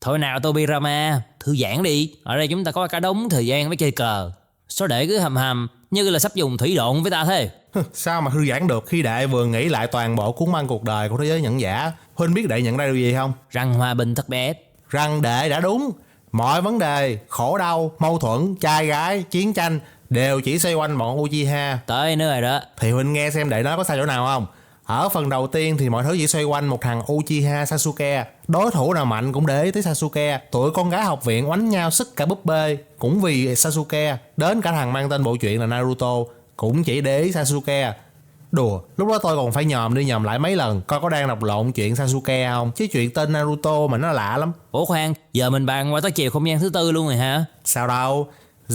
Thôi nào Tobirama, thư giãn đi. Ở đây chúng ta có cả đống thời gian với chơi cờ. Sao để cứ hầm hầm như là sắp dùng thủy độn với ta thế? Sao mà thư giãn được khi đệ vừa nghĩ lại toàn bộ cuốn băng cuộc đời của thế giới nhẫn giả. Huynh biết đệ nhận ra điều gì không? Rằng hòa bình thất bét. Rằng đệ đã đúng. Mọi vấn đề, khổ đau, mâu thuẫn, trai gái, chiến tranh đều chỉ xoay quanh bọn Uchiha. Tới nữa rồi đó. Thì Huynh nghe xem đệ nói có sai chỗ nào không? Ở phần đầu tiên thì mọi thứ chỉ xoay quanh một thằng Uchiha Sasuke. Đối thủ nào mạnh cũng để ý tới Sasuke. Tụi con gái học viện oánh nhau sức cả búp bê cũng vì Sasuke. Đến cả thằng mang tên bộ truyện là Naruto cũng chỉ để ý Sasuke. Đùa, lúc đó tôi còn phải nhòm đi nhòm lại mấy lần coi có đang đọc lộn chuyện Sasuke không. Chứ chuyện tên Naruto mà nó lạ lắm. Ủa khoan, giờ mình bàn qua tới chiều không gian thứ tư luôn rồi hả? Sao đâu,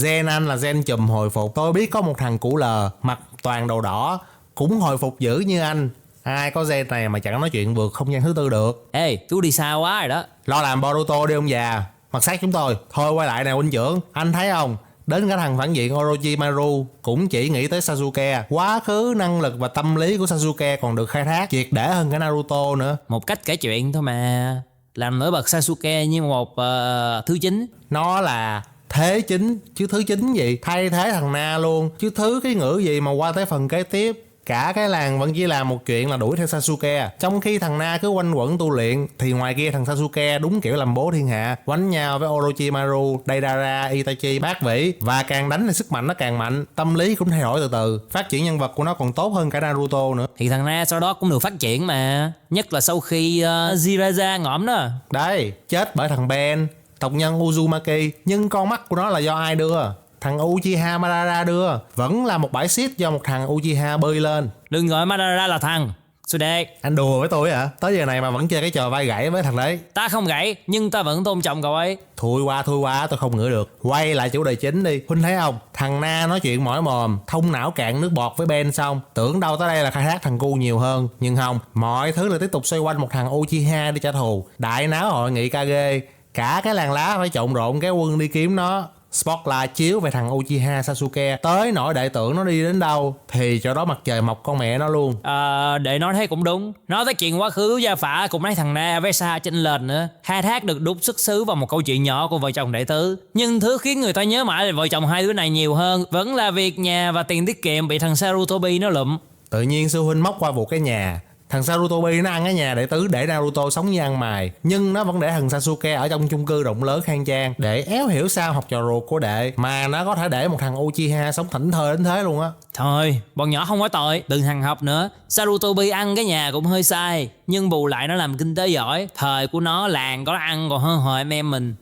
gen anh là gen chùm hồi phục. Tôi biết có một thằng củ lờ mặt toàn đầu đỏ cũng hồi phục dữ như anh. Ai có gen này mà chẳng nói chuyện vượt không gian thứ tư được. Ê, chú đi xa quá rồi đó. Lo làm Boruto đi ông già. Mặt sát chúng tôi. Thôi quay lại nè huynh trưởng. Anh thấy không, đến cả thằng phản diện Orochimaru cũng chỉ nghĩ tới Sasuke. Quá khứ, năng lực và tâm lý của Sasuke còn được khai thác triệt để hơn cả Naruto nữa. Một cách kể chuyện thôi mà. Làm nổi bật Sasuke như một thứ chính. Nó là thế chính chứ thứ chính gì. Thay thế thằng Na luôn chứ thứ cái ngữ gì mà qua tới phần kế tiếp cả cái làng vẫn chỉ làm một chuyện là đuổi theo Sasuke. Trong khi thằng Na cứ quanh quẩn tu luyện thì ngoài kia thằng Sasuke đúng kiểu làm bố thiên hạ, quánh nhau với Orochimaru, Deidara, Itachi, bát vĩ. Và càng đánh thì sức mạnh nó càng mạnh, tâm lý cũng thay đổi từ từ. Phát triển nhân vật của nó còn tốt hơn cả Naruto nữa. Thì thằng Na sau đó cũng được phát triển mà. Nhất là sau khi Jiraiya ngõm đó. Đấy, chết bởi thằng Ben, tộc nhân Uzumaki. Nhưng con mắt của nó là do ai đưa? Thằng Uchiha Madara đưa. Vẫn là một bãi xiết do một thằng Uchiha bơi lên. Đừng gọi Madara là thằng Sude. Anh đùa với tôi hả? Tới giờ này mà vẫn chơi cái trò vai gãy với thằng đấy. Ta không gãy nhưng ta vẫn tôn trọng cậu ấy. Thôi qua tôi không ngửi được. Quay lại chủ đề chính đi. Huynh thấy không, thằng Na nói chuyện mỏi mồm, thông não cạn nước bọt với Ben xong, tưởng đâu tới đây là khai thác thằng cu nhiều hơn. Nhưng không, mọi thứ là tiếp tục xoay quanh một thằng Uchiha đi trả thù. Đại náo hội nghị Kage, cả cái làng lá phải trộn rộn cái quân đi kiếm nó. Spotlight chiếu về thằng Uchiha Sasuke, tới nỗi đệ tưởng nó đi đến đâu thì chỗ đó mặt trời mọc con mẹ nó luôn. Để nói thế cũng đúng. Nói tới chuyện quá khứ gia phả cũng thấy thằng Na với Sa chênh lệch nữa. Khai thác được đúc xuất xứ vào một câu chuyện nhỏ của vợ chồng đệ tứ. Nhưng thứ khiến người ta nhớ mãi về vợ chồng hai đứa này nhiều hơn vẫn là việc nhà và tiền tiết kiệm bị thằng Sarutobi nó lụm. Tự nhiên sư huynh móc qua vụ cái nhà. Thằng Sarutobi nó ăn cái nhà đệ tứ để Naruto sống như ăn mày, nhưng nó vẫn để thằng Sasuke ở trong chung cư rộng lớn khang trang để éo hiểu sao học trò ruột của đệ mà nó có thể để một thằng Uchiha sống thảnh thơi đến thế luôn á. Thôi, bọn nhỏ không có tội, đừng thằng học nữa. Sarutobi ăn cái nhà cũng hơi sai, nhưng bù lại nó làm kinh tế giỏi. Thời của nó làng có ăn còn hơn hồi em mình.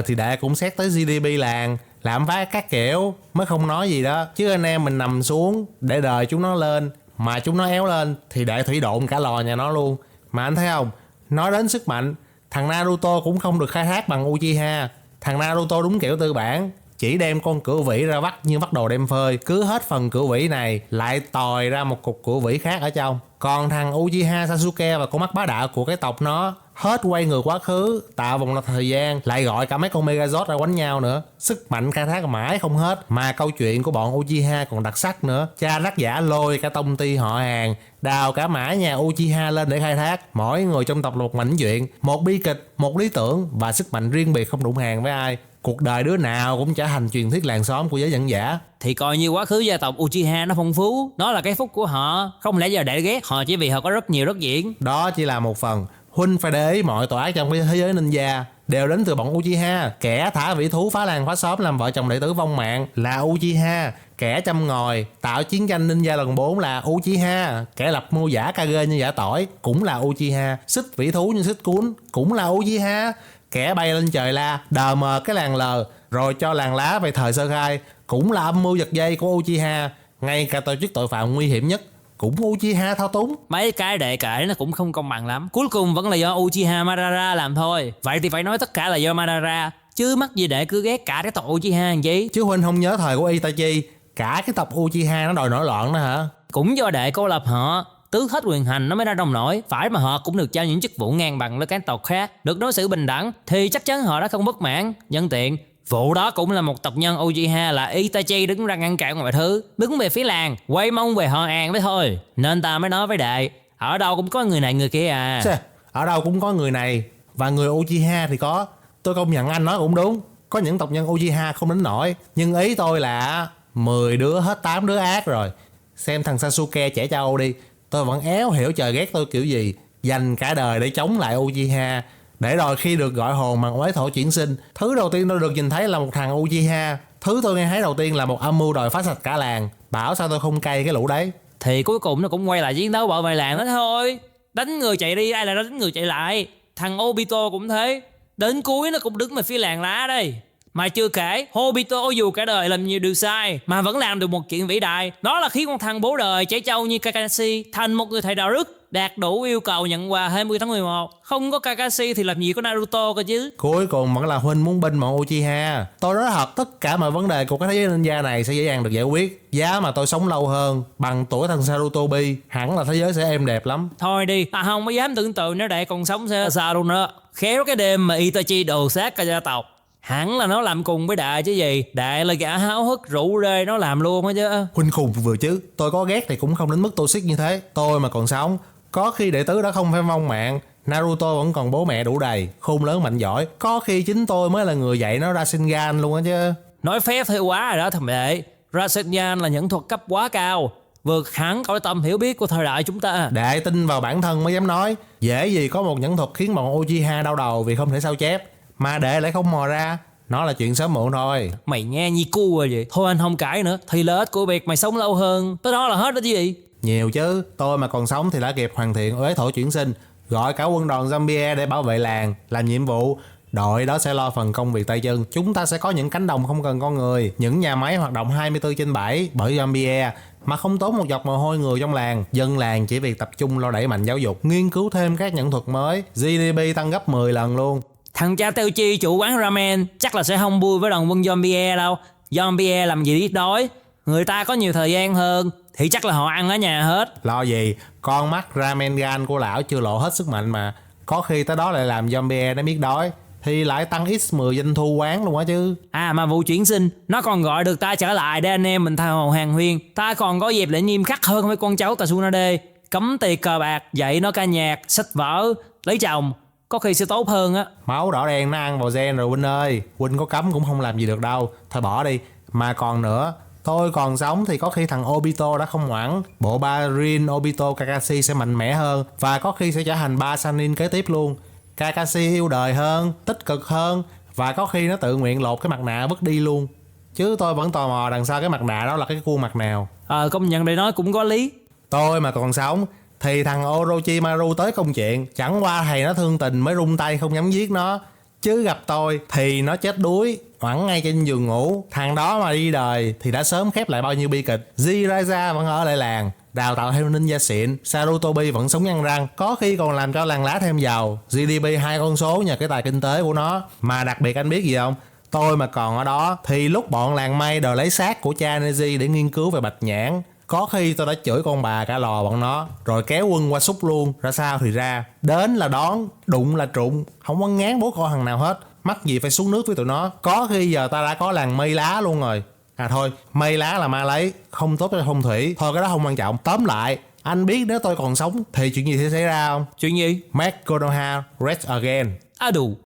Thì đệ cũng xét tới GDP làng, lạm phát các kiểu mới không nói gì đó. Chứ anh em mình nằm xuống để đời chúng nó lên, mà chúng nó éo lên thì đệ thủy độn cả lò nhà nó luôn. Mà anh thấy không, nói đến sức mạnh, thằng Naruto cũng không được khai thác bằng Uchiha. Thằng Naruto đúng kiểu tư bản, chỉ đem con cửu vĩ ra vắt như vắt đồ đem phơi. Cứ hết phần cửu vĩ này lại tòi ra một cục cửu vĩ khác ở trong. Còn thằng Uchiha Sasuke và con mắt bá đạo của cái tộc nó hết quay ngược quá khứ, tạo vòng lặp thời gian, lại gọi cả mấy con Megazord ra quánh nhau nữa. Sức mạnh khai thác mãi không hết. Mà câu chuyện của bọn Uchiha còn đặc sắc nữa. Cha tác giả lôi cả tông ty họ hàng, đào cả mã nhà Uchiha lên để khai thác. Mỗi người trong tộc là một mảnh chuyện, một bi kịch, một lý tưởng và sức mạnh riêng biệt không đụng hàng với ai. Cuộc đời đứa nào cũng trở thành truyền thuyết làng xóm của giới dẫn giả. Thì coi như quá khứ gia tộc Uchiha nó phong phú, nó là cái phúc của họ. Không lẽ giờ để ghét họ chỉ vì họ có rất nhiều đất diễn. Đó chỉ là một phần. Huynh phải để ý mọi tội ác trong cái thế giới ninja đều đến từ bọn Uchiha. Kẻ thả vĩ thú phá làng phá xóm làm vợ chồng đệ tử vong mạng là Uchiha. Kẻ châm ngòi tạo chiến tranh ninja lần 4 là Uchiha. Kẻ lập mưu giả Kage như giả tỏi cũng là Uchiha. Xích vĩ thú như xích cuốn cũng là Uchiha. Kẻ bay lên trời la đờ mờ cái làng lờ rồi cho làng lá về thời sơ khai cũng là âm mưu giật dây của Uchiha. Ngay cả tổ chức tội phạm nguy hiểm nhất cũng Uchiha thao túng. Mấy cái đệ kể nó cũng không công bằng lắm. Cuối cùng vẫn là do Uchiha Madara làm thôi. Vậy thì phải nói tất cả là do Madara, chứ mắc gì để cứ ghét cả cái tộc Uchiha làm gì. Chứ huynh không nhớ thời của Itachi, cả cái tộc Uchiha nó đòi nổi loạn đó hả? Cũng do đệ cô lập họ, tước hết quyền hành nó mới ra đồng nổi. Phải mà họ cũng được trao những chức vụ ngang bằng với các tộc khác, được đối xử bình đẳng, thì chắc chắn họ đã không bất mãn. Nhân tiện, vụ đó cũng là một tộc nhân Uchiha là Itachi đứng ra ngăn cản mọi thứ, đứng về phía làng, quay mông về họ An với thôi. Nên ta mới nói với đệ, ở đâu cũng có người này người kia à. Ở đâu cũng có người này và người Uchiha thì có. Tôi công nhận anh nói cũng đúng, có những tộc nhân Uchiha không đến nổi, nhưng ý tôi là 10 đứa hết 8 đứa ác rồi. Xem thằng Sasuke trẻ trâu đi, tôi vẫn éo hiểu trời ghét tôi kiểu gì, dành cả đời để chống lại Uchiha, để rồi khi được gọi hồn bằng oái thổ chuyển sinh, thứ đầu tiên tôi được nhìn thấy là một thằng Uchiha. Thứ tôi nghe thấy đầu tiên là một âm mưu đòi phá sạch cả làng. Bảo sao tôi không cay cái lũ đấy. Thì cuối cùng nó cũng quay lại chiến đấu bảo vệ làng đó thôi. Đánh người chạy đi, ai là đánh người chạy lại. Thằng Obito cũng thế, đến cuối nó cũng đứng về phía làng lá đây. Mà chưa kể, Obito dù cả đời làm nhiều điều sai mà vẫn làm được một chuyện vĩ đại. Đó là khiến con thằng bố đời trẻ trâu như Kakashi thành một người thầy đạo đức, đạt đủ yêu cầu nhận quà 20 tháng 11. Không có Kakashi thì làm gì có Naruto cơ chứ. Cuối cùng vẫn là huynh muốn binh bọn Uchiha. Tôi nói thật, tất cả mọi vấn đề của cái thế giới ninja này sẽ dễ dàng được giải quyết. Giá mà tôi sống lâu hơn, bằng tuổi thằng Sarutobi, hẳn là thế giới sẽ êm đẹp lắm. Thôi đi, ta không có dám tưởng tượng nếu đệ còn sống sẽ sao luôn đó. Khéo cái đêm mà Itachi đồ sát cả gia tộc, hẳn là nó làm cùng với Đại chứ gì. Đại là gã háo hức rủ rê nó làm luôn á chứ. Huynh khùng vừa chứ, tôi có ghét thì cũng không đến mức toxic như thế. Tôi mà còn sống, có khi đệ tứ đã không phải vong mạng, Naruto vẫn còn bố mẹ đủ đầy, khôn lớn mạnh giỏi. Có khi chính tôi mới là người dạy nó Rasengan luôn á chứ. Nói phép thôi quá rồi đó thằng đệ. Rasengan là những thuật cấp quá cao, vượt hẳn cõi tầm hiểu biết của thời đại chúng ta. Đệ tin vào bản thân mới dám nói. Dễ gì có một nhẫn thuật khiến bọn Uchiha đau đầu vì không thể sao chép, mà đệ lại không mò ra. Nó là chuyện sớm muộn thôi. Mày nghe như cu rồi vậy. Thôi anh không cãi nữa, thì lợi ích của việc mày sống lâu hơn tới đó là hết đó chứ gì. Nhiều chứ, tôi mà còn sống thì đã kịp hoàn thiện uế thổ chuyển sinh, gọi cả quân đoàn zombie để bảo vệ làng, làm nhiệm vụ. Đội đó sẽ lo phần công việc tay chân. Chúng ta sẽ có những cánh đồng không cần con người, những nhà máy hoạt động 24/7 bởi zombie, mà không tốn một giọt mồ hôi người trong làng. Dân làng chỉ việc tập trung lo đẩy mạnh giáo dục, nghiên cứu thêm các nhẫn thuật mới, GDP tăng gấp 10 lần luôn. Thằng cha Teo Chi chủ quán ramen chắc là sẽ không vui với đoàn quân zombie đâu. Zombie làm gì biết đói, người ta có nhiều thời gian hơn thì chắc là họ ăn ở nhà hết. Lo gì, con mắt ramen gan của lão chưa lộ hết sức mạnh mà. Có khi tới đó lại làm zombie nó biết đói, thì lại tăng x10 doanh thu quán luôn á chứ. À mà vụ chuyển sinh, nó còn gọi được ta trở lại để anh em mình tha hồ hàng huyên. Ta còn có dịp để nghiêm khắc hơn với con cháu Tsunade, cấm tiệc cờ bạc, dạy nó ca nhạc, sách vở, lấy chồng. Có khi sẽ tốt hơn á. Máu đỏ đen nó ăn vào gen rồi Huynh ơi. Huynh có cấm cũng không làm gì được đâu, thôi bỏ đi. Mà còn nữa, tôi còn sống thì có khi thằng Obito đã không hoảng. Bộ ba Rin, Obito, Kakashi sẽ mạnh mẽ hơn, và có khi sẽ trở thành ba Sannin kế tiếp luôn. Kakashi yêu đời hơn, tích cực hơn, và có khi nó tự nguyện lột cái mặt nạ vứt đi luôn. Chứ tôi vẫn tò mò đằng sau cái mặt nạ đó là cái khuôn mặt nào. Công nhận để nói cũng có lý. Tôi mà còn sống thì thằng Orochimaru tới công chuyện, chẳng qua thầy nó thương tình mới rung tay không dám giết nó, chứ gặp tôi thì nó chết đuối hoảng ngay trên giường ngủ. Thằng đó mà đi đời thì đã sớm khép lại bao nhiêu bi kịch. Jiraiya vẫn ở lại làng, đào tạo thêm ninja xịn. Sarutobi vẫn sống nhăn răng, có khi còn làm cho làng lá thêm giàu. GDP 2 con số nhờ cái tài kinh tế của nó. Mà đặc biệt anh biết gì không? Tôi mà còn ở đó thì lúc bọn làng mây đòi lấy xác của cha Neji để nghiên cứu về bạch nhãn, có khi tôi đã chửi con bà cả lò bọn nó, rồi kéo quân qua xúc luôn. Ra sao thì ra, đến là đón, đụng là trụng, không có ngán bố con thằng nào hết. Mắc gì phải xuống nước với tụi nó. Có khi giờ ta đã có làng mây lá luôn rồi. À thôi, mây lá là ma lấy, không tốt cho phong thủy. Thôi cái đó không quan trọng. Tóm lại, anh biết nếu tôi còn sống thì chuyện gì sẽ xảy ra không? Chuyện gì? Make Konoha Red Again. Đủ.